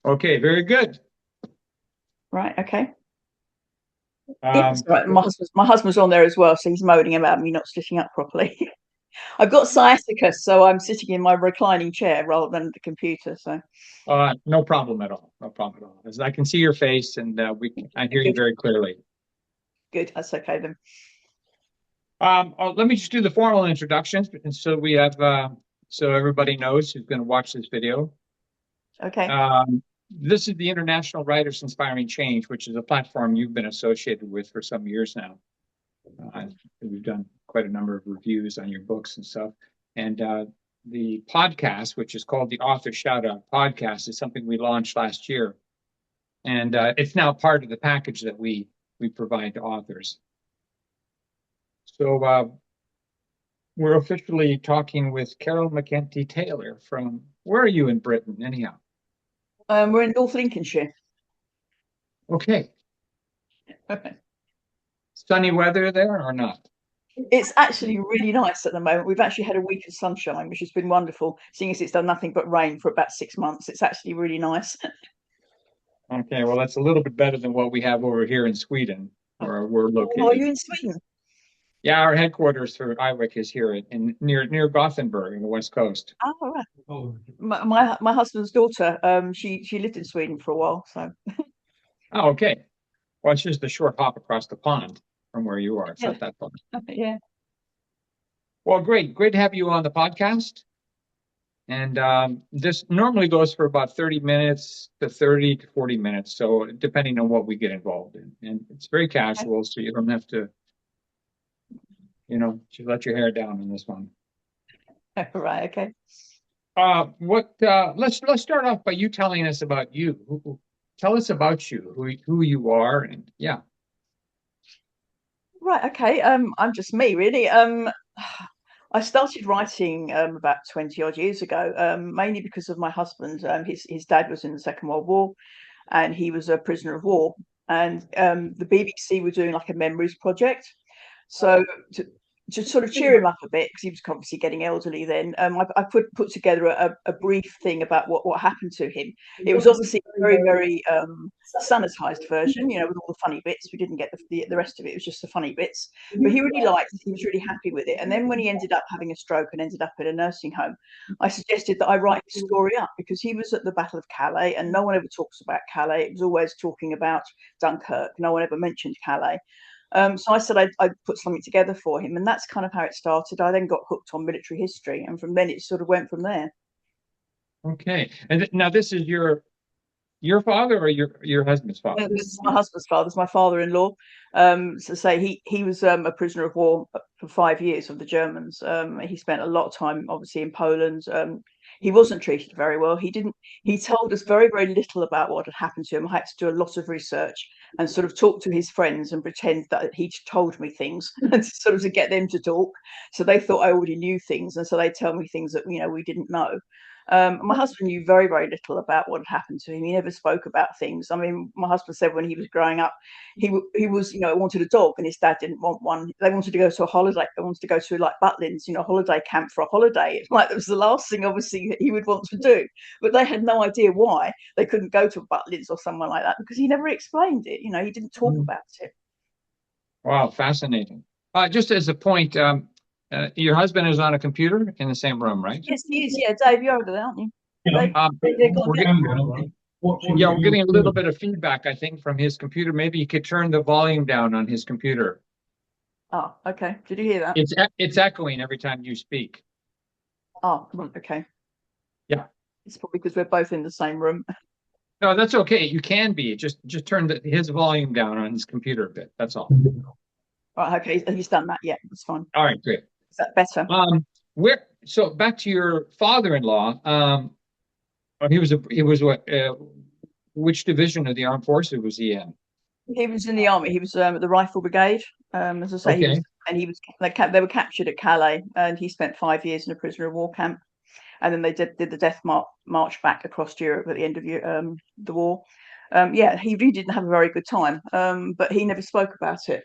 Okay, very good. Right, okay. Yes, Um, right. My husband's on there as well, so he's moaning about me not sitting up properly. I've got sciatica, so I'm sitting in my reclining chair rather than the computer. So no problem at all. No problem at all. As I can see your face, and I hear you good, very clearly. good. That's okay then. Let me just do the formal introductions, and so everybody knows who's going to watch this video. Okay. This is the International Writers Inspiring Change, which is a platform you've been associated with for some years now. We've done quite a number of reviews on your books and stuff. And the podcast, which is called the Author Shout Out Podcast, is something we launched last year. And it's now part of the package that we provide to authors. So we're officially talking with Carole McEntee-Taylor from, where are you in Britain, anyhow? We're in North Lincolnshire. Okay. Sunny weather there or not? It's actually really nice at the moment. We've actually had a week of sunshine, which has been wonderful, seeing as it's done nothing but rain for about 6 months. It's actually really nice. Okay, well, that's a little bit better than what we have over here in Sweden, where we're Oh, are located. you in Sweden? Yeah, our headquarters for IWIC is here near Gothenburg in the West Coast. Oh, right. My husband's daughter, she lived in Sweden for a while, so Oh, okay. Well, it's just a short hop across the pond from where you are. It's yeah, not that far. yeah. Well, great. Great to have you on the podcast. And this normally goes for about 30 minutes to 30 to 40 minutes. So depending on what we get involved in. And it's very casual, so you don't have to, to let your hair down on this one. Right, okay. Let's start off by you telling us about you. Tell us about you, who you are, and yeah. Right, okay. I'm just me, really. I started writing about 20 odd years ago, mainly because of my husband. His dad was in the Second World War, and he was a prisoner of war. And the BBC were doing like a memories project. So to sort of cheer him up a bit, because he was obviously getting elderly then, I put together a brief thing about what happened to him. It was obviously a very, very sanitized version, with all the funny bits. We didn't get the rest of it. It was just the funny bits. But he really liked it. He was really happy with it. And then when he ended up having a stroke and ended up in a nursing home, I suggested that I write his story up, because he was at the Battle of Calais, and no one ever talks about Calais. It was always talking about Dunkirk. No one ever mentioned Calais. So I said I'd put something together for him, and that's kind of how it started. I then got hooked on military history, and from then it sort of went from there. Okay. And now this is your father or your husband's father? This is my husband's father. It's my father-in-law. So say he was a prisoner of war for 5 years of the Germans. He spent a lot of time, obviously, in Poland. He wasn't treated very well. He didn't. He told us very, very little about what had happened to him. I had to do a lot of research and sort of talk to his friends and pretend that he'd told me things, and sort of to get them to talk. So they thought I already knew things, and so they tell me things that we didn't know. My husband knew very, very little about what had happened to him. He never spoke about things. I mean, my husband said when he was growing up, he was, wanted a dog, and his dad didn't want one. They wanted to go to a holiday. They wanted to go to like Butlins, holiday camp for a holiday. It's like that was the last thing, obviously, that he would want to do. But they had no idea why they couldn't go to Butlins or someone like that, because he never explained it. He didn't talk Mm. about it. Wow, fascinating. Just as a point, your husband is on a computer in the same room, right? Yes, he is. Yeah, Dave, you're over there, aren't you? Yeah. Dave, yeah, go on, We're yeah. getting, yeah, we're getting a little bit of feedback, I think, from his computer. Maybe you could turn the volume down on his computer. Oh, okay. Did you hear that? It's echoing every time you speak. Oh, okay. Yeah. It's probably because we're both in the same room. No, that's okay. You can be. Just turn his volume down on his computer a bit. That's all. Right, okay. He's done that. Yeah, that's fine. All right, great. Is that better? So back to your father-in-law. He was what? Which division of the armed forces was he in? He was in the army. He was at the Rifle Brigade. As I say, Okay. they were captured at Calais, and he spent 5 years in a prisoner of war camp. And then they did the death march back across Europe at the end of the war. Yeah, he really didn't have a very good time, but he never spoke about it.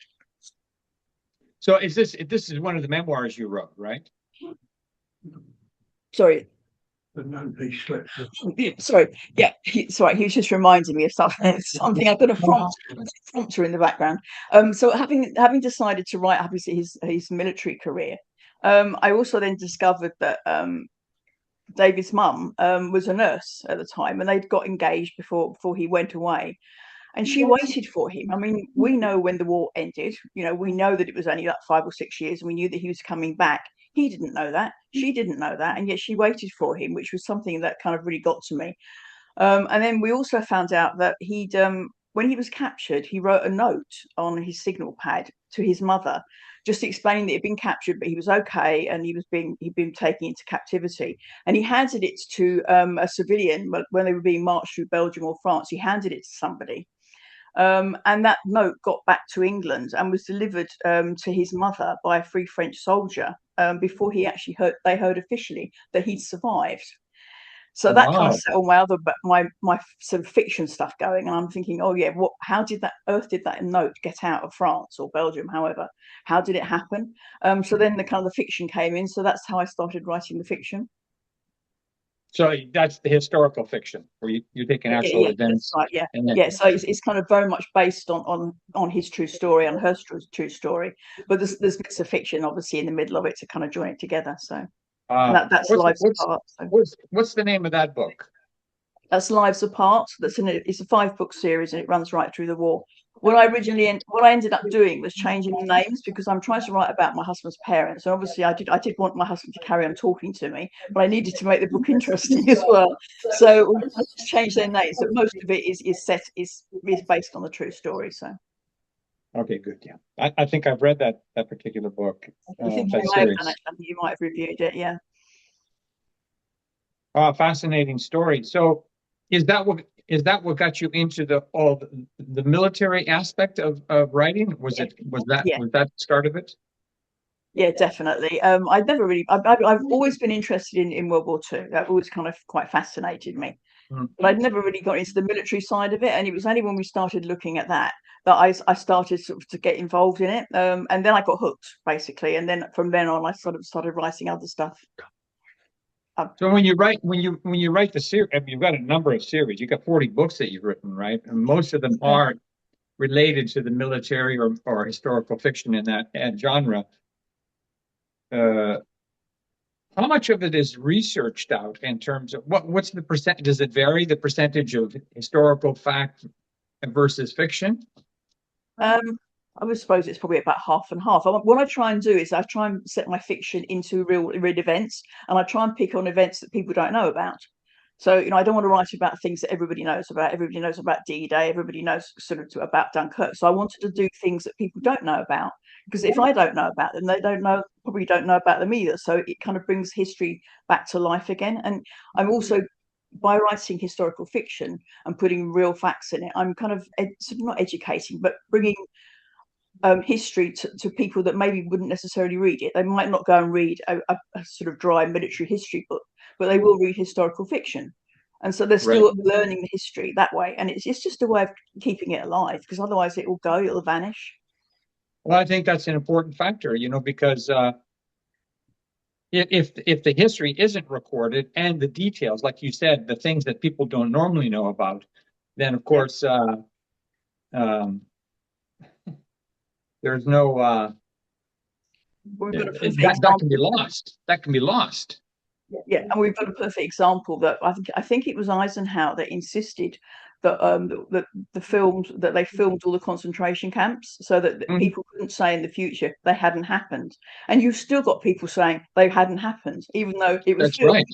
So this is one of the memoirs you wrote, right? Sorry. The note he slipped. Sorry, yeah, sorry, he was just reminding me of something. Something I've got a prompter in the background. So having decided to write obviously his military career, I also then discovered that David's mum was a nurse at the time, and they'd got engaged before he went away. And she waited for him. I mean, we know when the war ended. You know, we know that it was only like 5 or 6 years, and we knew that he was coming back. He didn't know that. She didn't know that, and yet she waited for him, which was something that kind of really got to me. And then we also found out that when he was captured, he wrote a note on his signal pad to his mother, just explaining that he'd been captured, but he was okay, and he'd been taken into captivity. And he handed it to a civilian when they were being marched through Belgium or France. He handed it to somebody. And that note got back to England and was delivered to his mother by a Free French soldier before they heard officially that he'd survived. So that kind of set all my sort of fiction stuff going, and I'm thinking, oh yeah, how did that note get out of France or Belgium, however? How did it happen? So then the kind of the fiction came in. So that's how I started writing the fiction. So that's the historical fiction, where you're taking actual events. Right, yeah. Yeah. So it's kind of very much based on his true story, on her true story, but there's bits of fiction obviously in the middle of it to kind of join it together. So that's Lives Apart. So. What's the name of that book? That's Lives Apart. It's a 5-book series, and it runs right through the war. What I ended up doing was changing the names, because I'm trying to write about my husband's parents, and obviously I did want my husband to carry on talking to me, but I needed to make the book interesting as well. So I just changed their names, but most of it is based on the true story. So. Okay, good. Yeah, I think I've read that particular book. I think you might have reviewed it. Yeah. Fascinating story. So, is that what got you into the military aspect of writing? Was that the start of it? Yeah, definitely. I've always been interested in World War II. That always kind of quite fascinated me. But I'd never really got into the military side of it, and it was only when we started looking at that I started sort of to get involved in it, and then I got hooked basically, and then from then on I sort of started writing other stuff. So when you write the series, you've got a number of series. You've got 40 books that you've written, right? And most of them are related to the military or historical fiction in that genre. How much of it is researched out in terms of what's the percent? Does it vary, the percentage of historical fact versus fiction? I would suppose it's probably about half and half. What I try and do is I try and set my fiction into real events, and I try and pick on events that people don't know about. So, I don't want to write about things that everybody knows about. Everybody knows about D-Day. Everybody knows sort of about Dunkirk. So I wanted to do things that people don't know about, because if I don't know about them, they probably don't know about them either. So it kind of brings history back to life again. And I'm also, by writing historical fiction and putting real facts in it, I'm kind of not educating, but bringing history to people that maybe wouldn't necessarily read it. They might not go and read a sort of dry military history book, but they will read historical fiction, and so they're still learning the history that way. And it's just a way of keeping it alive, because otherwise it'll vanish. Well, I think that's an important factor, because if the history isn't recorded and the details, like you said, the things that people don't normally know about, then of course there's no that can be lost. That can be lost. Yeah, and we've got a perfect example that I think it was Eisenhower that insisted that the films that they filmed all the concentration camps, so that people couldn't say in the future they hadn't happened. And you've still got people saying they hadn't happened, even though it was filmed. Right.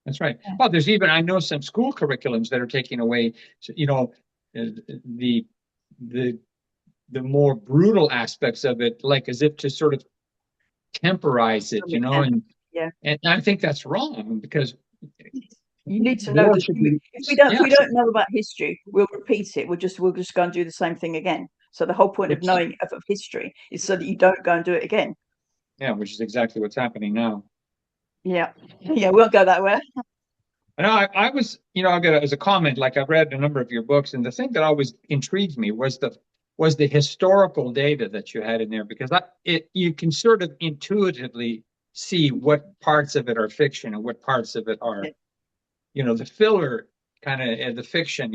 That's right. Yeah. Well, there's even, I know, some school curriculums that are taking away, the more brutal aspects of it, like as if to sort of temporize it, and I think that's wrong, because you need to know that if we don't know about history, we'll repeat it. We'll just go and do the same thing again. So the whole point of knowing of history is so that you don't go and do it again. Yeah, which is exactly what's happening now. Yeah, we'll go that way. And I was, I've got as a comment, like I've read a number of your books, and the thing that always intrigued me was the historical data that you had in there, because you can sort of intuitively see what parts of it are fiction and what parts of it are, the filler kind of the fiction,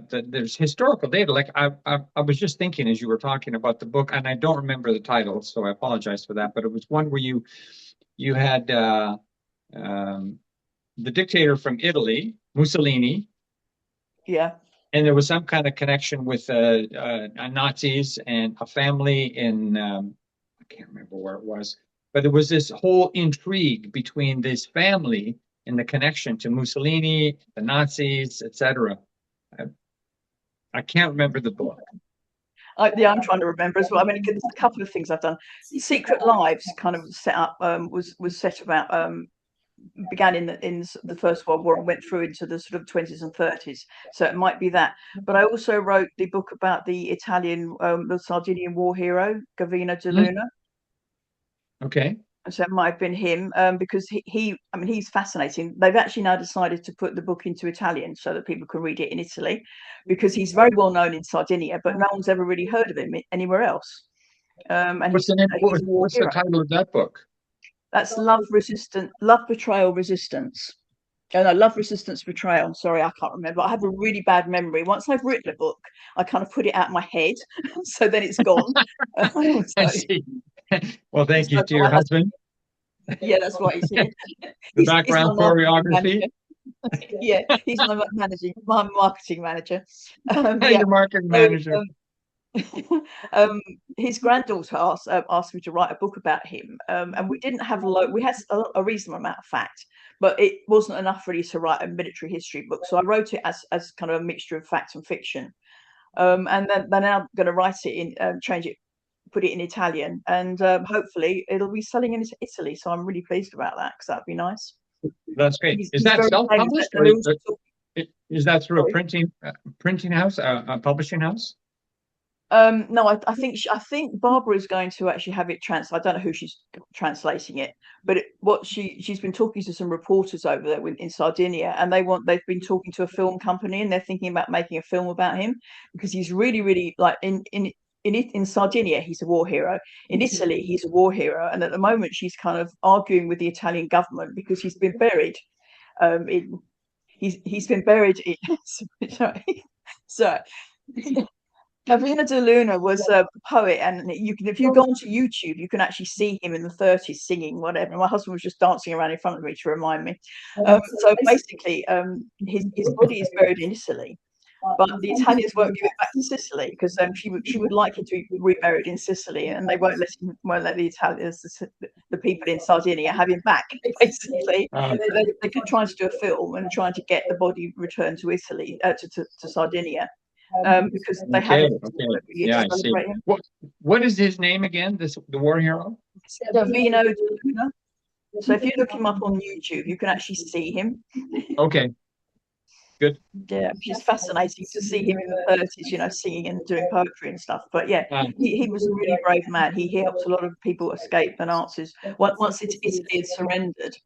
there's historical data. Like I was just thinking as you were talking about the book, and I don't remember the title, so I apologize for that. But it was one where you had the dictator from Italy, Mussolini. Yeah. And there was some kind of connection with Nazis and a family in, I can't remember where it was, but there was this whole intrigue between this family and the connection to Mussolini, the Nazis, etc. I can't remember the book. Yeah, I'm trying to remember as well. I mean, there's a couple of things I've done. Secret Lives kind of set up, was set about, began in the First World War and went through into the sort of 20s and 30s. So it might be that. But I also wrote the book about the Italian, the Sardinian war hero, Gavino de Luna. Okay. So it might have been him, because I mean, he's fascinating. They've actually now decided to put the book into Italian so that people can read it in Italy, because he's very well known in Sardinia, but no one's ever really heard of him anywhere else. And what's the title of that book? That's Love, Betrayal, Resistance. Oh, no, Love, Resistance, Betrayal. Sorry, I can't remember. I have a really bad memory. Once I've written a book, I kind of put it out of my head, so then it's gone. I see. Well, thank you to your husband. Yeah, that's what he's here. The background choreography. Yeah, he's my marketing manager. Your marketing manager. His granddaughter asked me to write a book about him, and we didn't have we had a reasonable amount of fact, but it wasn't enough really to write a military history book. So I wrote it as kind of a mixture of fact and fiction, and then they're now going to write it in, change it, put it in Italian, and hopefully it'll be selling in Italy. So I'm really pleased about that, because that'd be nice. That's great. Is that self-published, or is that through a printing house, a publishing house? No, I think Barbara is going to actually have it translated. I don't know who she's translating it, but she's been talking to some reporters over there in Sardinia, and they've been talking to a film company, and they're thinking about making a film about him, because he's really, really, like, in Sardinia he's a war hero. In Italy he's a war hero, and at the moment she's kind of arguing with the Italian government because he's been buried. He's been buried in. Sorry. So. Gavino de Luna was a poet, and if you go onto YouTube, you can actually see him in the 30s singing whatever. My husband was just dancing around in front of me to remind me. So basically, his body is buried in Italy, but the Italians won't give it back to Sicily, because she would like him to be reburied in Sicily, and they won't let the Italians, the people in Sardinia, have him back. Basically, they can try to do a film and trying to get the body returned to Italy, to Sardinia. Because they have. Yeah, I see. What is his name again? The war hero? Gavino de Luna. So if you look him up on YouTube, you can actually see him. Okay. Good. Yeah, which is fascinating to see him in the 30s, singing and doing poetry and stuff. But yeah, he was a really brave man. He helped a lot of people escape the Nazis. Once Italy had surrendered,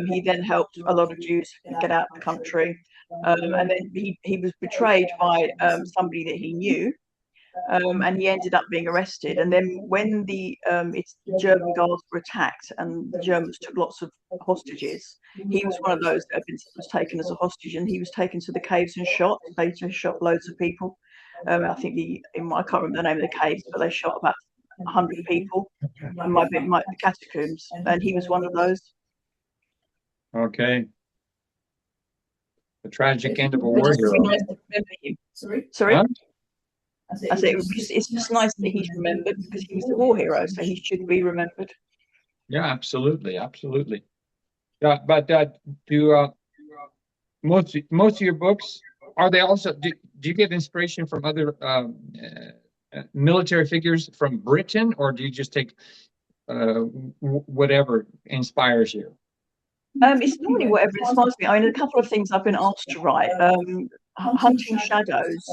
he then helped a lot of Jews get out of the country. And then he was betrayed by somebody that he knew, and he ended up being arrested. And then when the German guards were attacked and the Germans took lots of hostages, he was one of those that was taken as a hostage, and he was taken to the caves and shot. They just shot loads of people. I think I can't remember the name of the caves, but they shot about 100 people. And the catacombs, and he was one of those. Okay. The tragic end of a war hero. Nice to remember him. Sorry. Huh? I said it's just nice that he's remembered, because he was a war hero, so he should be remembered. Yeah, absolutely. Yeah, but do most of your books, are they also? Do you get inspiration from other military figures from Britain, or do you just take whatever inspires you? It's normally whatever inspires me. I mean, a couple of things I've been asked to write. Hunting Shadows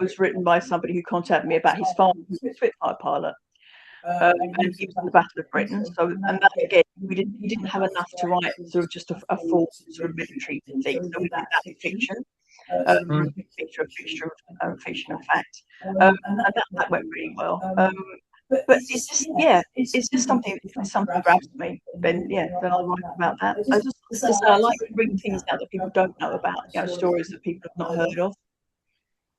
was written by somebody who contacted me about his father, who was a Spitfire pilot, and he was in the Battle of Britain. So, and that again, we didn't have enough to write sort of just a full sort of military thing. So we did that in fiction, fiction and fact, and that went really well. But it's just, yeah, it's just something, if something grabs me, then yeah, then I'll write about that. I just, as I say, I like to bring things out that people don't know about, stories that people have not heard of.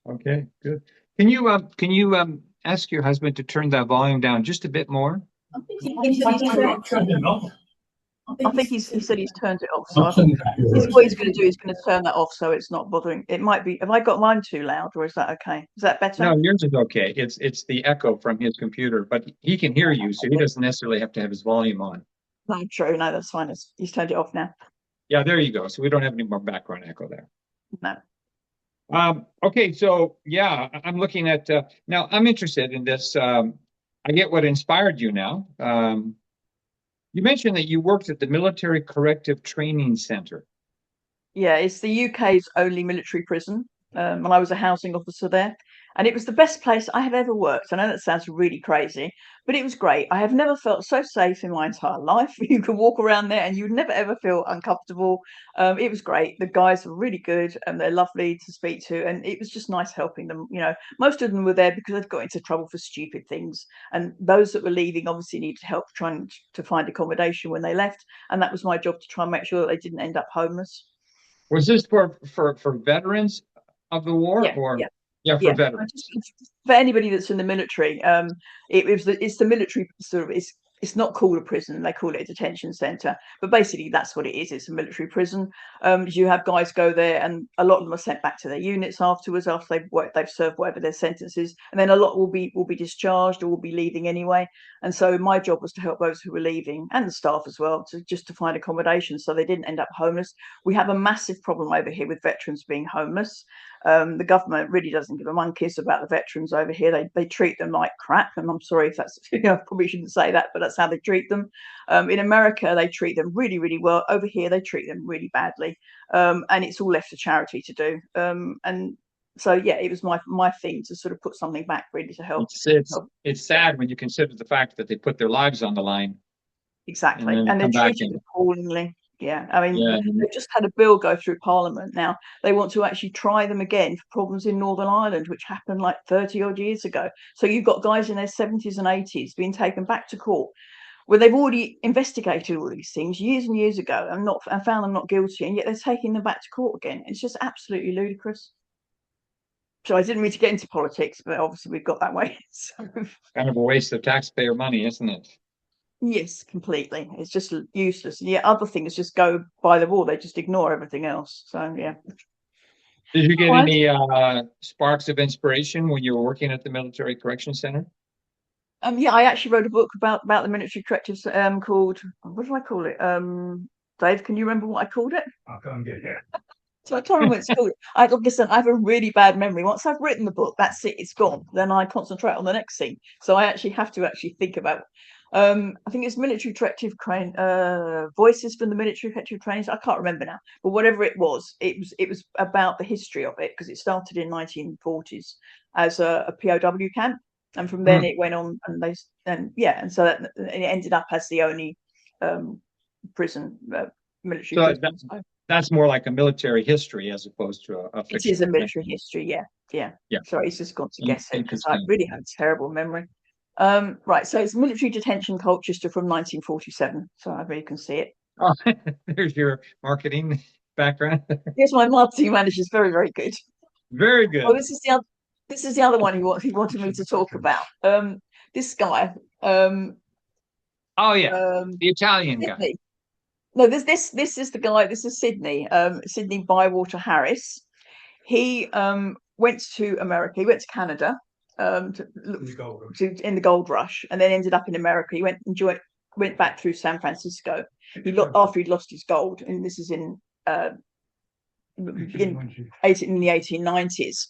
Okay, good. Can you ask your husband to turn that volume down just a bit more? I think he said he's turned it off. So I think what he's going to do is going to turn that off so it's not bothering. It might be. Have I got mine too loud, or is that okay? Is that better? No, yours is okay. It's the echo from his computer, but he can hear you, so he doesn't necessarily have to have his volume on. No, true. No, that's fine. He's turned it off now. Yeah, there you go. So we don't have any more background echo there. No. Okay, so yeah, I'm looking at now. I'm interested in this. I get what inspired you now. You mentioned that you worked at the Military Corrective Training Center. Yeah, it's the UK's only military prison. And I was a housing officer there. And it was the best place I have ever worked. I know that sounds really crazy, but it was great. I have never felt so safe in my entire life. You could walk around there and you'd never ever feel uncomfortable. It was great. The guys were really good and they're lovely to speak to. And it was just nice helping them. Most of them were there because they'd got into trouble for stupid things. And those that were leaving obviously needed help trying to find accommodation when they left. And that was my job to try and make sure that they didn't end up homeless. Was this for veterans of the war, Yeah, or yeah. yeah, for Yeah, veterans? for anybody that's in the military, it's the military sort of it's not called a prison, they call it a detention center, but basically that's what it is. It's a military prison. You have guys go there, and a lot of them are sent back to their units afterwards after they've served whatever their sentences, and then a lot will be discharged or will be leaving anyway. And so my job was to help those who were leaving and the staff as well to find accommodation so they didn't end up homeless. We have a massive problem over here with veterans being homeless. The government really doesn't give a monkeys about the veterans over here. They treat them like crap, and I'm sorry if that's I probably shouldn't say that, but that's how they treat them. In America, they treat them really, really well. Over here, they treat them really badly, and it's all left to charity to do. And so yeah, it was my thing to sort of put something back really to help. It's sad when you consider the fact that they put their lives on the line and Exactly, then and they're come back treated and appallingly. Yeah, I mean, yeah. they've just had a bill go through Parliament now. They want to actually try them again for problems in Northern Ireland, which happened like 30 odd years ago. So you've got guys in their 70s and 80s being taken back to court where they've already investigated all these things years and years ago and found them not guilty, and yet they're taking them back to court again. It's just absolutely ludicrous. So I didn't mean to get into politics, but obviously we've got that way. So Kind of a waste of taxpayer money, isn't it? yes, completely. It's just useless. And yeah, other things just go by the wall. They just ignore everything else. So yeah. Did you get All right. any sparks of inspiration when you were working at the Military Correction Center? Yeah, I actually wrote a book about the military correctives called, what did I call it? Dave, can you remember what I called it? I can't get it. So I can't remember what it's called. Listen, I have a really bad memory. Once I've written the book, that's it, it's gone. Then I concentrate on the next scene. So I actually have to think about. I think it's military corrective voices from the military corrective trainings. I can't remember now, but whatever it was about the history of it because it started in 1940s as a POW camp, and from then it went on, and so that it ended up as the only prison military So prison. that's more like a military history as opposed to a It is fiction. a military history, yeah, yeah. Yeah. Sorry, it's just gone to guess it because I Interesting. really have a terrible memory. Right, so it's military detention Colchester from 1947. So I really can see it. Oh, there's your marketing background. Yes, my marketing manager is very, very good. Very Oh, good. this is the other one he wanted me to talk about. This guy, Oh yeah, um, the Italian guy. Sydney. No, this is the guy. This is Sydney. Sydney Bywater Harris. He went to America. He went to Canada to look in the gold rush, and then ended up in America. He went back through San Francisco. After he'd lost his gold, and this is in the 1890s,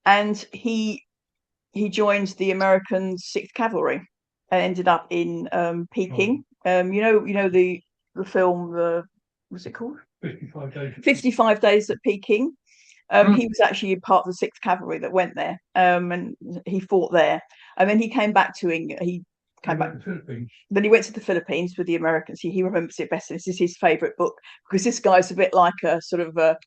and he joined the American Sixth Cavalry and ended up in Peking. The film, what's it called? 55 days. 55 Days at Peking. He was actually part of the Sixth Cavalry that went there, and he fought there. And then he came back to England. He came back. The Philippines. Then he went to the Philippines with the Americans. He remembers it best. This is his favourite book because this guy's a bit like a sort of a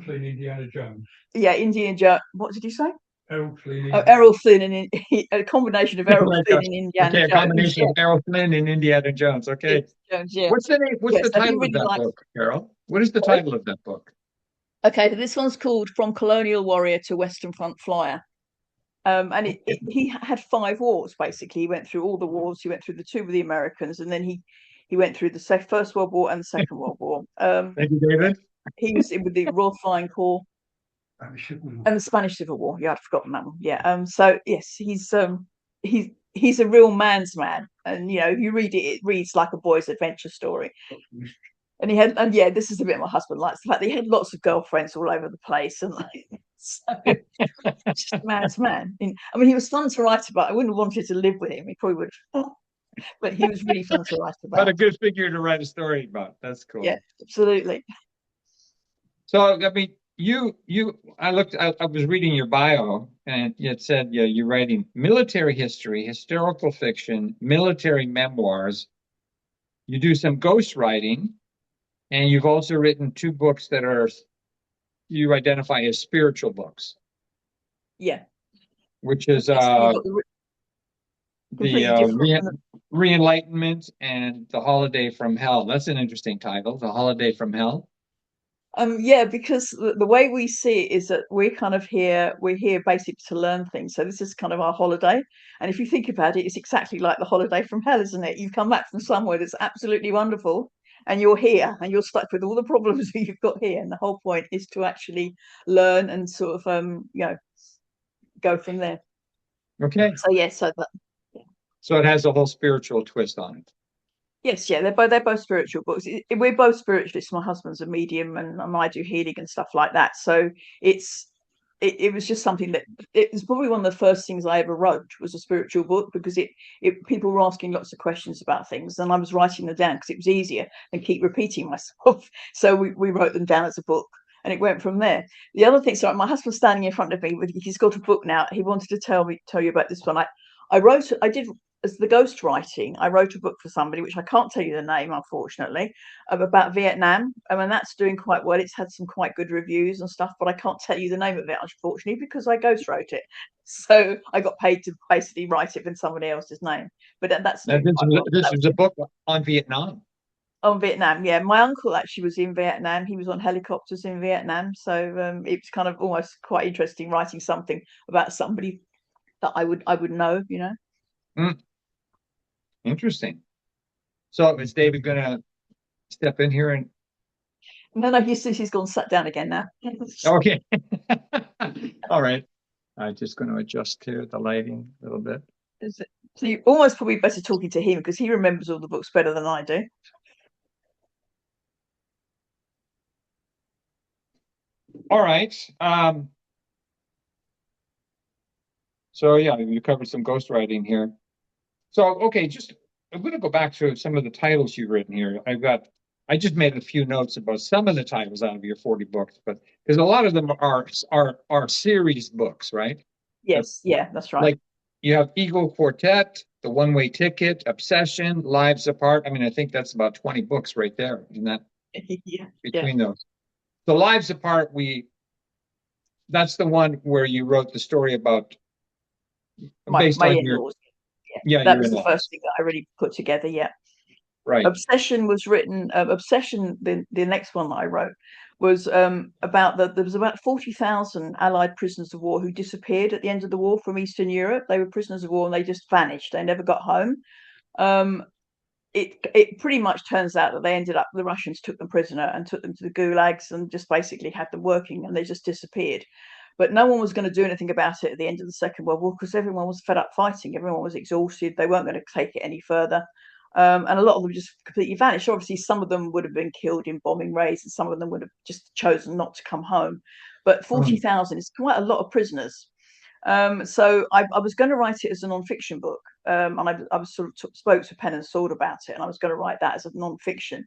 Indiana Jones. Yeah, Indiana Jones. What did you say? Errol Flynn. Oh, Errol Flynn and a combination of Errol Flynn and Indiana Okay, a Jones. combination of Errol Flynn and Indiana Jones. Okay. Jones, yeah. What's the name? What's the So he title of really that likes. book, Carole? What is the title of that book? Okay, so this one's called From Colonial Warrior to Western Front Flyer. And he had 5 wars, basically. He went through all the wars. He went through the 2 with the Americans, and then he went through the First World War and the Second World War. Thank you, David. He was with the Royal Flying Corps and the Spanish Civil War. Yeah, I'd forgotten that one. Yeah. So yes, he's a real man's man, and you know, if you read it, it reads like a boy's adventure story. And he had, and yeah, this is a bit my husband likes the fact that he had lots of girlfriends all over the place, and like, so just a man's man. I mean, he was fun to write about. I wouldn't have wanted to live with him. He probably would, but he was really fun to write about. What a good figure to write a story about. That's cool. Yeah, absolutely. So I mean, I was reading your bio, and it said, yeah, you're writing military history, historical fiction, military memoirs. You do some ghost writing, and you've also written 2 books that you identify as spiritual books. Yeah. Which is Re-Enlightenment and The Holiday from Hell. That's an interesting title, The Holiday from Hell. Yeah, because the way we see it is that we're here basically to learn things. So this is kind of our holiday. And if you think about it, it's exactly like the holiday from hell, isn't it? You've come back from somewhere that's absolutely wonderful, and you're here and you're stuck with all the problems that you've got here. And the whole point is to actually learn and sort of go from there. Okay. So yes, so it has a whole spiritual twist on it. Yes, yeah, they're both spiritual books. We're both spiritualists. My husband's a medium, and I do healing and stuff like that. So it was just something that it was probably one of the first things I ever wrote was a spiritual book, because people were asking lots of questions about things, and I was writing them down because it was easier than keep repeating myself. So we wrote them down as a book, and it went from there. The other thing, sorry, my husband's standing in front of me he's got a book now. He wanted to tell you about this one. I did as the ghost writing. I wrote a book for somebody, which I can't tell you the name, unfortunately, about Vietnam. I mean, that's doing quite well. It's had some quite good reviews and stuff, but I can't tell you the name of it, unfortunately, because I ghost wrote it. So I got paid to basically write it in somebody else's name. But that's this is a book on Vietnam. On Vietnam, yeah. My uncle actually was in Vietnam. He was on helicopters in Vietnam, so it was kind of almost quite interesting writing something about somebody that I would know, you know. Interesting. So is David going to step in here and? No, he's gone sat down again now. Okay. All right. I'm just going to adjust here the lighting a little bit. So you almost probably better talking to him because he remembers all the books better than I do. All right. So yeah, you covered some ghostwriting here. So okay, I'm going to go back to some of the titles you've written here. I just made a few notes about some of the titles out of your 40 books, but because a lot of them are series books, right? Yes, yeah, that's right. Like you have Eagle Quartet, The One-Way Ticket, Obsession, Lives Apart. I mean, I think that's about 20 books right there in that between those. The Lives Apart, that's the one where you wrote the story about based on your that was the first thing that I really put together. Yeah, right. Obsession was written. Obsession, the next one that I wrote was about there was about 40,000 Allied prisoners of war who disappeared at the end of the war from Eastern Europe. They were prisoners of war and they just vanished. They never got home. It pretty much turns out that the Russians took them prisoner and took them to the gulags and just basically had them working, and they just disappeared. But no one was going to do anything about it at the end of the Second World War because everyone was fed up fighting. Everyone was exhausted. They weren't going to take it any further. And a lot of them just completely vanished. Obviously, some of them would have been killed in bombing raids and some of them would have just chosen not to come home. But 40,000 is quite a lot of prisoners. So I was going to write it as a non-fiction book. And I was sort of spoke to Pen and Sword about it, and I was going to write that as a non-fiction.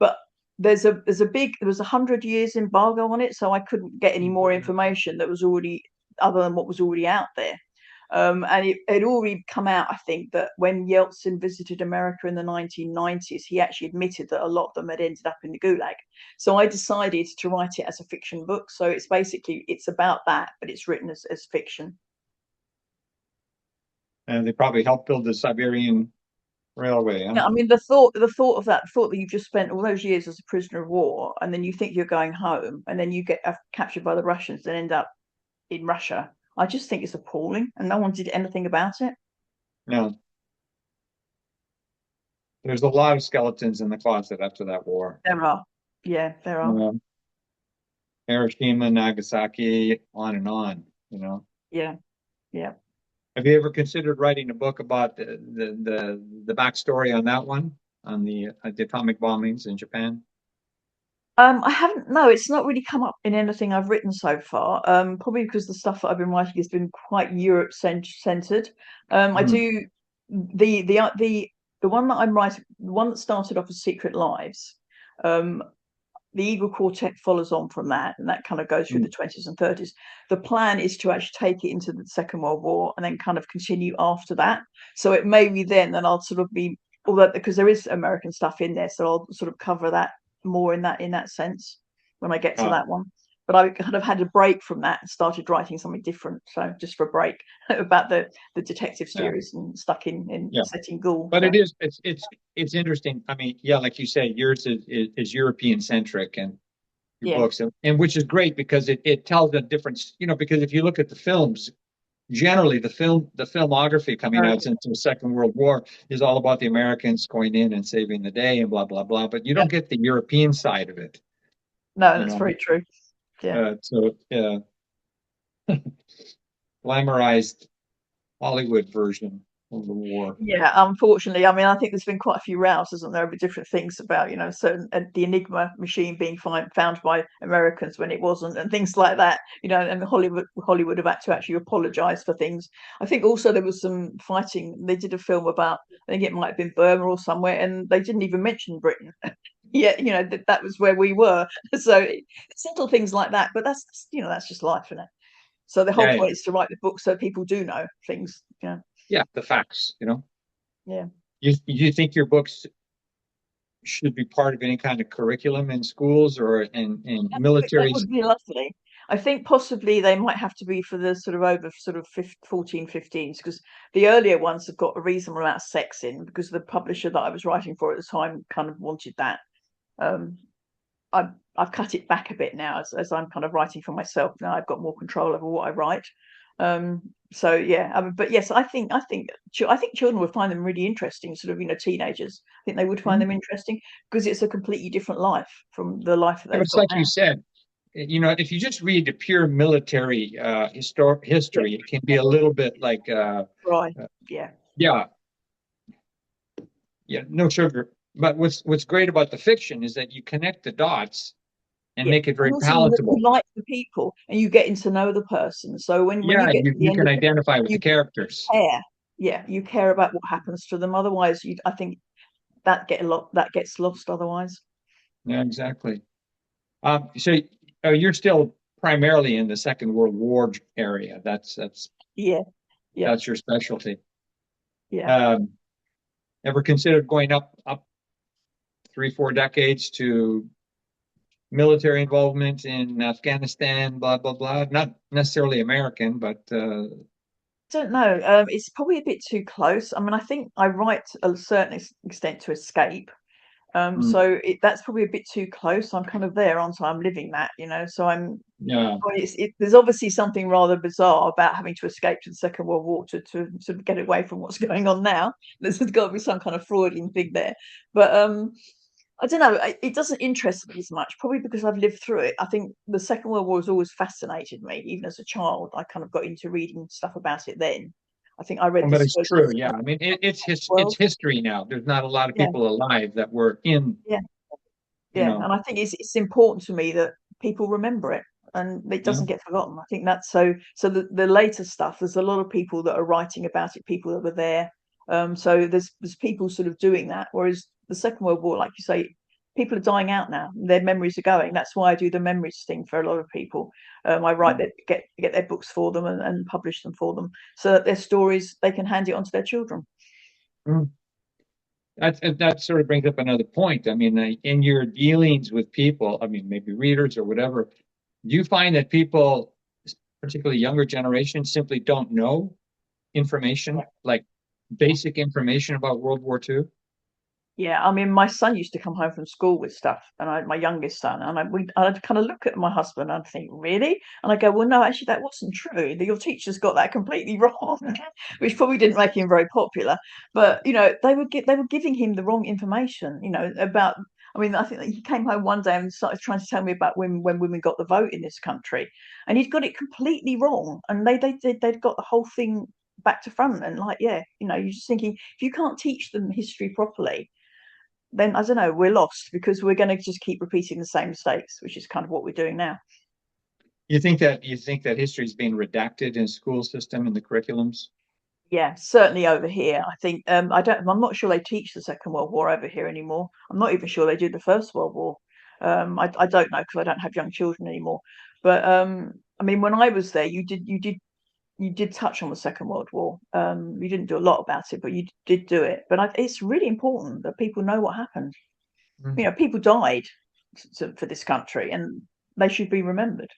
But there was 100 years embargo on it, so I couldn't get any more information that was already other than what was already out there. And it had already come out, I think, that when Yeltsin visited America in the 1990s, he actually admitted that a lot of them had ended up in the Gulag. So I decided to write it as a fiction book. So it's basically, it's about that, but it's written as fiction. And they probably helped build the Siberian Railway, huh? Yeah, I mean, the thought that you've just spent all those years as a prisoner of war, and then you think you're going home, and then you get captured by the Russians and end up in Russia. I just think it's appalling, and no one did anything about it. No, there's a lot of skeletons in the closet after that war. There are, yeah, there are, Uh, Hiroshima, Nagasaki, on and on, yeah, yeah. Have you ever considered writing a book about the backstory on that one, on the atomic bombings in Japan? I haven't. No, it's not really come up in anything I've written so far. Probably because the stuff that I've been writing has been quite Europe centered. I Hmm. do the one that I'm writing, the one that started off as Secret Lives. Um, the Eagle Quartet follows on from that, and that kind of goes through Hmm. the 20s and 30s. The plan is to actually take it into the Second World War and then kind of continue after that. So it may be then that I'll sort of be, although because there is American stuff in there, so I'll sort of cover that more in that sense when I get to Uh, that one. But I kind of had a break from that and started writing something different. So just for a break about the detective yeah, series and stuck in yeah. setting Gaul. But So it's interesting. I mean, yeah, like you say, yours is European centric, and your yeah, books, and which is great because it tells a difference. Because if you look at the films, generally the filmography coming out American. since the Second World War is all about the Americans going in and saving the day and blah blah blah. But you Yeah. don't get the European side of it, No, you that's know. very true. Yeah. So glamorized Hollywood version of the war. Yeah, unfortunately, I mean, I think there's been quite a few rows, hasn't there, over different things about, certain the Enigma machine being found by Americans when it wasn't, and things like that. And Hollywood have had to actually apologise for things. I think also there was some fighting. They did a film about, I think it might have been Burma or somewhere, and they didn't even mention Britain. Yet, that was where we were. So it's little things like that, but that's just life, isn't it? So the whole Yeah, point is to write the book so people do know things. Yeah, yeah, the facts. yeah. You think your books should be part of any kind of curriculum in schools or in That military? would be lovely. I think possibly they might have to be for the sort of over sort of 14, 15s, because the earlier ones have got a reasonable amount of sex in, because the publisher that I was writing for at the time kind of wanted that. Um, I've cut it back a bit now as I'm kind of writing for myself now. I've got more control over what I write. So yeah, but yes, I think children would find them really interesting. Sort of, teenagers. I think they would find Mhm. them interesting because it's a completely different life from the life that Yeah, but they've it's got like now. you said, if you just read the pure military Yeah, history, it can be a little bit like, right. uh, Yeah. yeah, yeah, no sugar. But what's great about the fiction is that you connect the dots and Yeah, make it and very also that you palatable. like the people and you getting to know the person. So when you Yeah, get you, to the you end can of it, identify with the you characters. care. Yeah, you care about what happens to them. Otherwise, I think that gets lost. Otherwise, Yeah, exactly. So you're still primarily in the Second World War area. yeah, yeah, That's your specialty. yeah. Um, Ever considered going up 3, 4 decades to military involvement in Afghanistan, blah blah blah? Not necessarily American, but Don't know. It's probably a bit too close. I mean, I think I write to a certain extent to escape. mm, So that's probably a bit too close. I'm kind of there, aren't I? I'm living that, So yeah, there's obviously something rather bizarre about having to escape to the Second World War to sort of get away from what's going on now. There's got to be some kind of Freudian thing there. But I don't know. It doesn't interest me as much, probably because I've lived through it. I think the Second World War has always fascinated me, even as a child. I kind of got into reading stuff about it then. I think I read but this it's first true. Yeah, I mean it's world. history now. There's not a lot of Yeah, people alive that were in. yeah, You yeah. know, And I think it's important to me that people remember it and it yeah. doesn't get forgotten. I think that's so the later stuff, there's a lot of people that are writing about it, people that were there. So there's people sort of doing that, whereas the Second World War, like you say, people are dying out now. Their memories are going. That's why I do the memories thing for a lot of people. I write Mm, that, get their books for them and publish them for them, so that their stories, they can hand it on to their children. mm. That sort of brings up another point. I mean, in your dealings with people, I mean, maybe readers or whatever, do you find that people, particularly younger generations, simply don't know information, like basic information about World War II? Yeah, I mean, my son used to come home from school with stuff, and my youngest son, and I'd kind of look at my husband and I'd think, really? And I go, well, no, actually, that wasn't true. Your teacher's got that completely wrong, which probably didn't make him very popular. But they were giving him the wrong information, about. I mean, I think that he came home one day and started trying to tell me about when women got the vote in this country, and he'd got it completely wrong. And they'd got the whole thing back to front, and like, yeah, you're just thinking, if you can't teach them history properly, then I don't know, we're lost, because we're going to just keep repeating the same mistakes, which is kind of what we're doing now. You think that history is being redacted in school system in the curriculums? Yeah, certainly over here. I think I'm not sure they teach the Second World War over here anymore. I'm not even sure they did the First World War. I don't know, because I don't have young children anymore. But I mean, when I was there, you did touch on the Second World War. You didn't do a lot about it, but you did do it. But it's really important that people know what happened. Mm. People died for this country, and they should be remembered.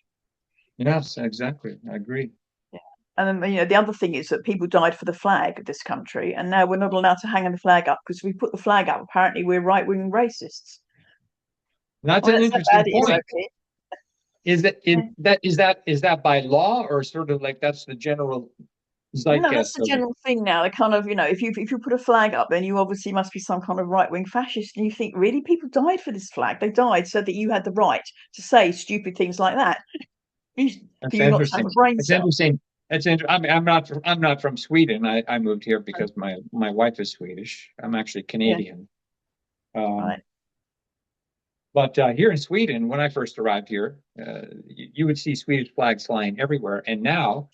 Yes, exactly. I agree. Yeah. And then, the other thing is that people died for the flag of this country, and now we're not allowed to hang the flag up, because we put the flag up. Apparently, we're right-wing racists. That's I mean, an that's how bad interesting it is over point. here. Is that Yeah. is that by law or sort of like that's the general No, that's zeitgeist the of it? general thing now. They kind of, if you put a flag up, then you obviously must be some kind of right-wing fascist. And you think, really, people died for this flag? They died so that you had the right to say stupid things like that. For That's you not to have interesting. a brain It's cell. interesting. I mean, I'm not from Sweden. I moved here because my wife is Swedish. I'm actually Yeah, Canadian. Um, right. but here in Sweden, when I first arrived here, you would see Swedish flags flying everywhere, and now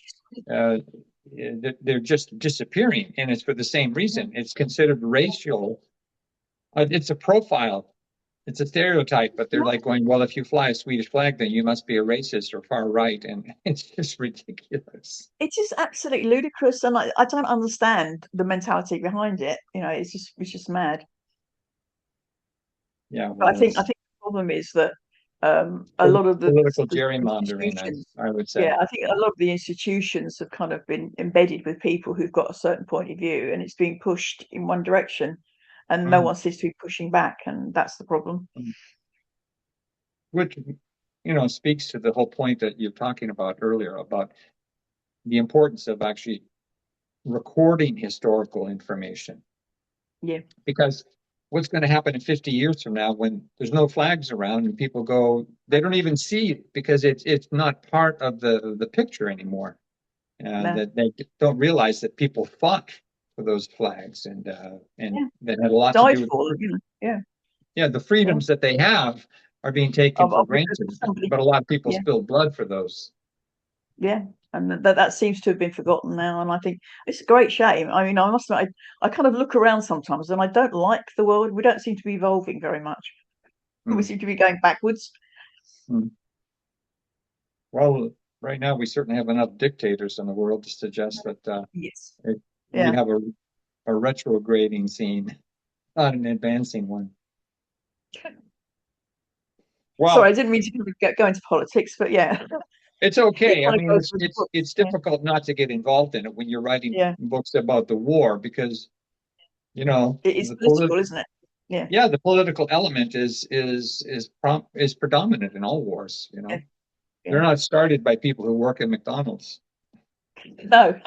uh, they're just disappearing, and it's for the same reason. It's considered racial. It's a profile. It's a stereotype, but they're like going, well, if you fly a Swedish flag, then you must be a racist or far right, and it's just ridiculous. It is absolutely ludicrous, and I don't understand the mentality behind it. It's just mad. Yeah, But well, I think the problem is that a it's lot of political the gerrymandering, institutions, I would say. yeah, I think a lot of the institutions have kind of been embedded with people who've got a certain point of view, and it's being pushed in one direction, and no Mm, one seems to be pushing back, and that's the problem. mm. Which, speaks to the whole point that you're talking about earlier about the importance of actually recording historical information. Yeah, Because what's going to happen in 50 years from now when there's no flags around and people go, they don't even see it because it's not part of the picture anymore. no, That they don't realize that people fought for those flags and yeah, that had a lot to died do with for them, yeah, yeah, the yeah, freedoms that they have are being taken for because granted, somebody, but a lot of people yeah. spill blood for those. Yeah, and that seems to have been forgotten now, and I think it's a great shame. I mean, I must admit, I kind of look around sometimes, and I don't like the world. We don't seem to be evolving very much. We Mm, seem to be going backwards. mm. Well, right now we certainly have enough dictators in the world to suggest that Yes. we Yeah. have a retrograding scene, not an advancing one. Sorry, I Well, didn't mean to kind of go into politics, but yeah, it's it okay. I kind of mean, goes it's with the it's books. it's Yeah, difficult not to get involved in it when you're writing yeah. books about the war because It is the political, isn't it? Yeah, yeah, the political element is predominant in all wars. yeah, They're yeah. not started by people who work at McDonald's. No,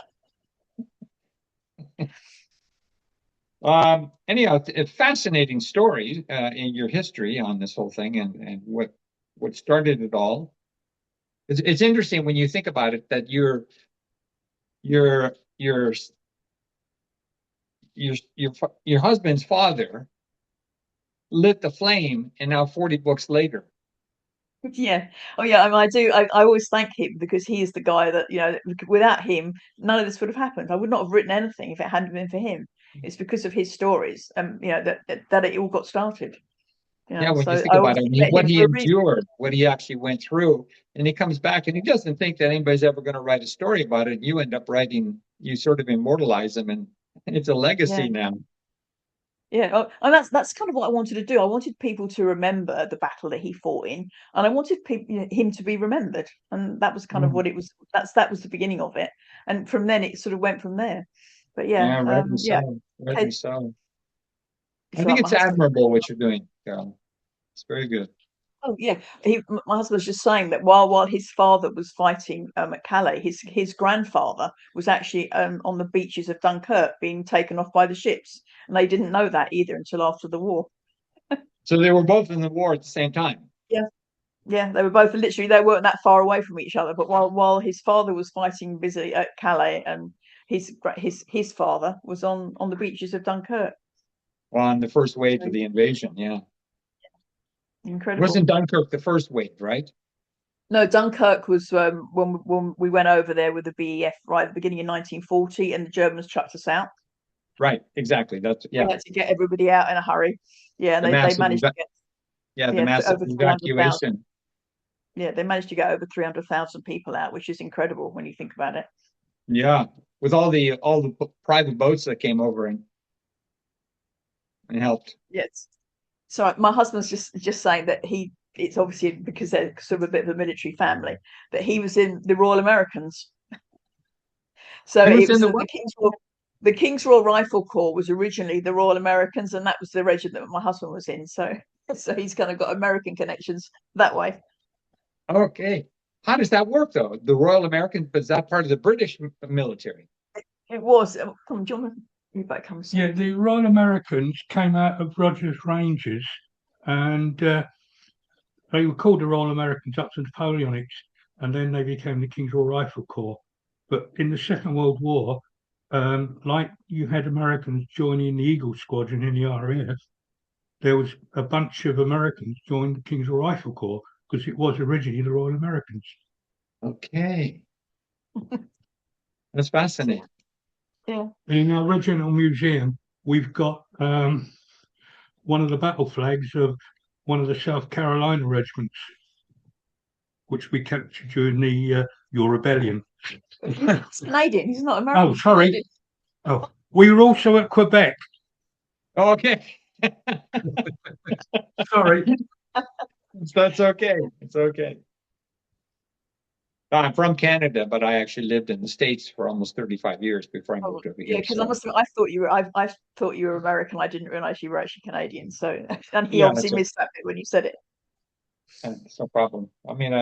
Anyhow, a fascinating story in your history on this whole thing and what started it all. It's interesting when you think about it that your your your husband's father lit the flame, and now 40 books later. yeah. Oh, yeah. I mean, I do. I always thank him, because he is the guy that, without him, none of this would have happened. I would not have written anything if it hadn't been for him. It's because of his stories, that it all got started. Yeah, when you So think I about obviously it, met what him he for a reason. endured, what he actually went through, and he comes back and he doesn't think that anybody's ever going to write a story about it. You end up writing, you sort of immortalize him, and it's a Yeah. legacy now. Yeah, and that's kind of what I wanted to do. I wanted people to remember the battle that he fought in, and I wanted people, him to be remembered, and that was kind of Mm. what it was. That was the beginning of it, and from then it sort of went from there. But yeah, Yeah, rightly yeah. so. Rightly Okay, so. I if you think like, my it's husband. admirable what you're doing, Carol. It's very good. Oh yeah, my husband was just saying that while his father was fighting at Calais, his grandfather was actually on the beaches of Dunkirk being taken off by the ships, and they didn't know that either until after the war. So they were both in the war at the same time. Yeah. Yeah, they were both literally they weren't that far away from each other. But while his father was fighting busy at Calais, and his father was on the beaches of Dunkirk. On the first wave of So the invasion. Yeah. incredible. Wasn't Dunkirk the first wave, right? No, Dunkirk was when we went over there with the BEF right at the beginning of 1940, and the Germans chucked us out. Right, exactly. That's We yeah. had to get everybody out in a hurry. Yeah, and The they massive managed to get the massive over 300,000. evacuation. Yeah, they managed to get over 300,000 people out, which is incredible when you think about it. Yeah. With all the private boats that came over and helped. Yes. So my husband's just saying that it's obviously because they're sort of a bit of a military family, that he was in the Royal Americans. So He was it in was the what? The King's Royal Rifle Corps was originally the Royal Americans, and that was the regiment that my husband was in. So he's kind of got American connections that way. Okay. How does that work though? The Royal American, is that part of the British military? It was. Come, do you want to move back? Come, Yeah, the Royal Americans came out of Rogers Rangers, and they were called the Royal Americans up to Napoleonics, and then they became the King's Royal Rifle Corps. But in the Second World War, like you had Americans joining the Eagle Squadron in the RAF, there was a bunch of Americans joined the King's Royal Rifle Corps because it was originally the Royal Americans. Okay. That's fascinating. yeah. In our regional museum, we've got one of the battle flags of one of the South Carolina regiments, which we captured during the your rebellion. He's Canadian. He's not Oh, American. sorry. Oh, we were also at Quebec. Okay. Sorry. That's okay. It's okay. I'm from Canada, but I actually lived in the States for almost 35 years before I Oh, moved over yeah, here. because I So must have, I thought you were I thought you were American. I didn't realize you were actually Canadian. So and he yeah, obviously missed that bit when you said it. it's no problem. I mean,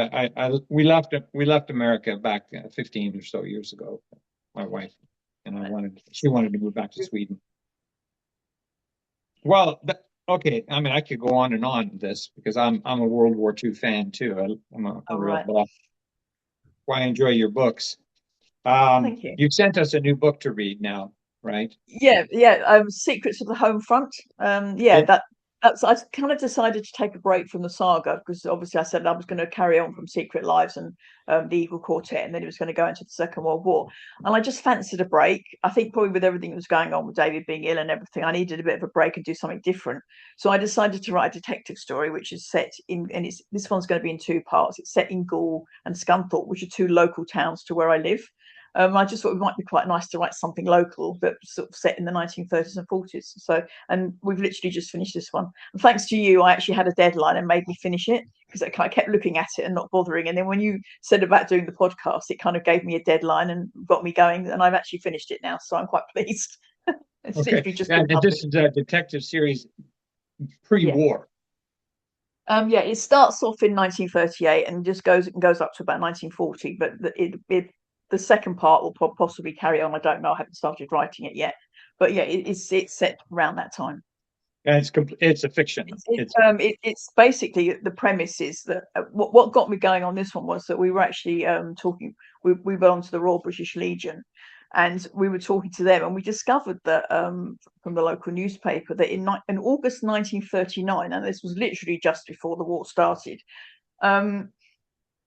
we left America back 15 or so years ago. My wife and she wanted to move back to Sweden. Well, okay. I mean, I could go on and on with this because I'm a World War II fan too. I'm a Oh, real right. buff. Why I enjoy your books. Thank you. You sent us a new book to read now, right? Yeah, yeah. Secrets of the Home Front. Yeah, It, that's. I kind of decided to take a break from the saga because obviously I said I was going to carry on from Secret Lives and the Eagle Quartet, and then it was going to go into the Second World War, and I just fancied a break. I think probably with everything that was going on with David being ill and everything, I needed a bit of a break and do something different. So I decided to write a detective story, which is set in, and it's this one's going to be in two parts. It's set in Goole and Scunthorpe, which are two local towns to where I live. I just thought it might be quite nice to write something local, but sort of set in the 1930s and 40s. So, and we've literally just finished this one. And thanks to you, I actually had a deadline and made me finish it because I kept looking at it and not bothering. And then when you said about doing the podcast, it kind of gave me a deadline and got me going. And I've actually finished it now, so I'm quite pleased. It's okay. literally just Yeah, been and this published. is a detective series Yeah. pre-war. Yeah, it starts off in 1938 and just goes up to about 1940. But the second part will possibly carry on. I don't know. I haven't started writing it yet. But yeah, it's set around that time. And it's a fiction. It's basically the premise is that what got me going on this one was that we were actually talking. We belong to the Royal British Legion, and we were talking to them, and we discovered that from the local newspaper that in August 1939, and this was literally just before the war started, um,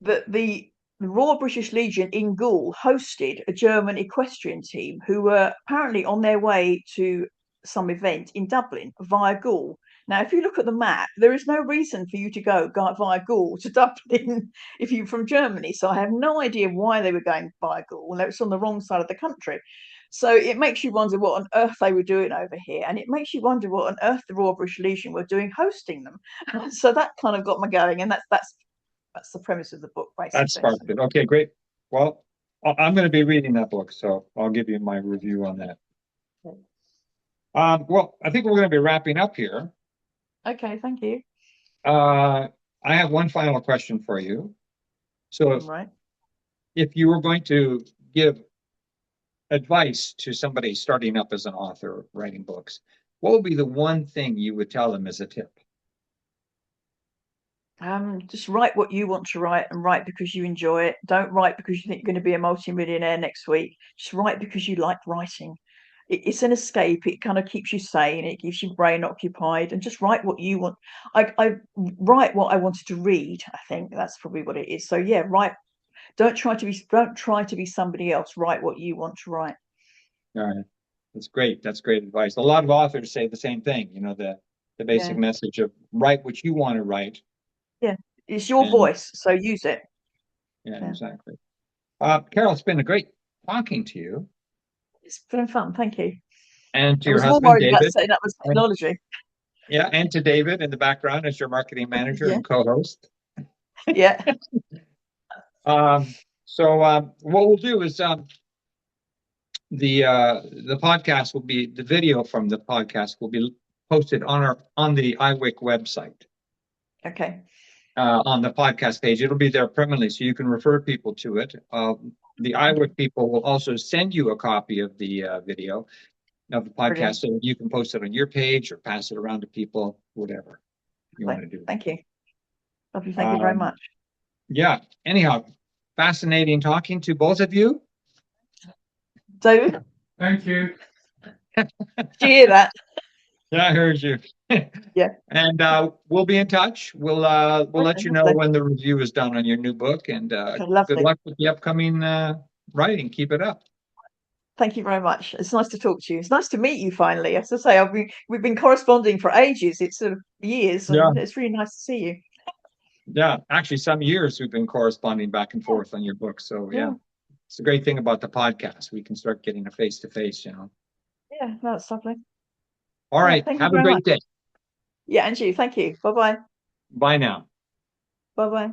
that the Royal British Legion in Goole hosted a German equestrian team who were apparently on their way to some event in Dublin via Gaul. Now, if you look at the map, there is no reason for you to go via Gaul to Dublin if you're from Germany. So I have no idea why they were going via Gaul. It's on the wrong side of the country. So it makes you wonder what on earth they were doing over here. And it makes you wonder what on earth the Royal British Legion were doing hosting them. So that kind of got me going. And that's the premise of the book, That basically. sparked it. Okay, great. Well, I'm going to be reading that book, so I'll give you my review on that. Okay. Well, I think we're going to be wrapping up here. Okay, thank you. I have one final question for you. So Right. if you were going to give advice to somebody starting up as an author writing books, what would be the one thing you would tell them as a tip? Just write what you want to write, and write because you enjoy it. Don't write because you think you're going to be a multimillionaire next week. Just write because you like writing. It's an escape. It kind of keeps you sane. It keeps your brain occupied. And just write what you want. I write what I wanted to read. I think that's probably what it is. So yeah, write. Don't try to be somebody else. Write what you want to write. All right. That's great. That's great advice. A lot of authors say the same thing, the basic Yeah. message of write what you want to write. Yeah, it's your And voice, so use it. yeah, Yeah. exactly. Carole, it's been a great talking to you It's been fun. Thank you. and to I your was more husband, worried about David. setting up the And, technology. yeah, and to David in the background as your marketing manager Yeah. and co-host. Yeah. So what we'll do is the podcast will be the video from the podcast will be posted on the iWick website. Okay. On the podcast page. It'll be there permanently, so you can refer people to it. The iWick people will also send you a copy of the video of the podcast, Brilliant. so you can post it on your page or pass it around to people, whatever you want to do. Thank you. Lovely. Thank you very much. Yeah. Anyhow, fascinating talking to both of you. David, Thank you. did you hear that? Yeah, I heard you. Yeah. And we'll be in touch. We'll let you know Lovely. when the review is done on your new book. And Okay, good lovely. luck with the upcoming writing. Keep it up. Thank you very much. It's nice to talk to you. It's nice to meet you finally. As I say, we've been corresponding for ages. It's years, Yeah. and it's really nice to see you. Yeah, actually, some years we've been corresponding back and forth on your book. So yeah, it's a great thing about the podcast. We can start getting a face to face. Yeah, that's lovely. All right. Thank you Have a very great much. day. Yeah, and you. Thank you. Bye bye. Bye now. Bye bye.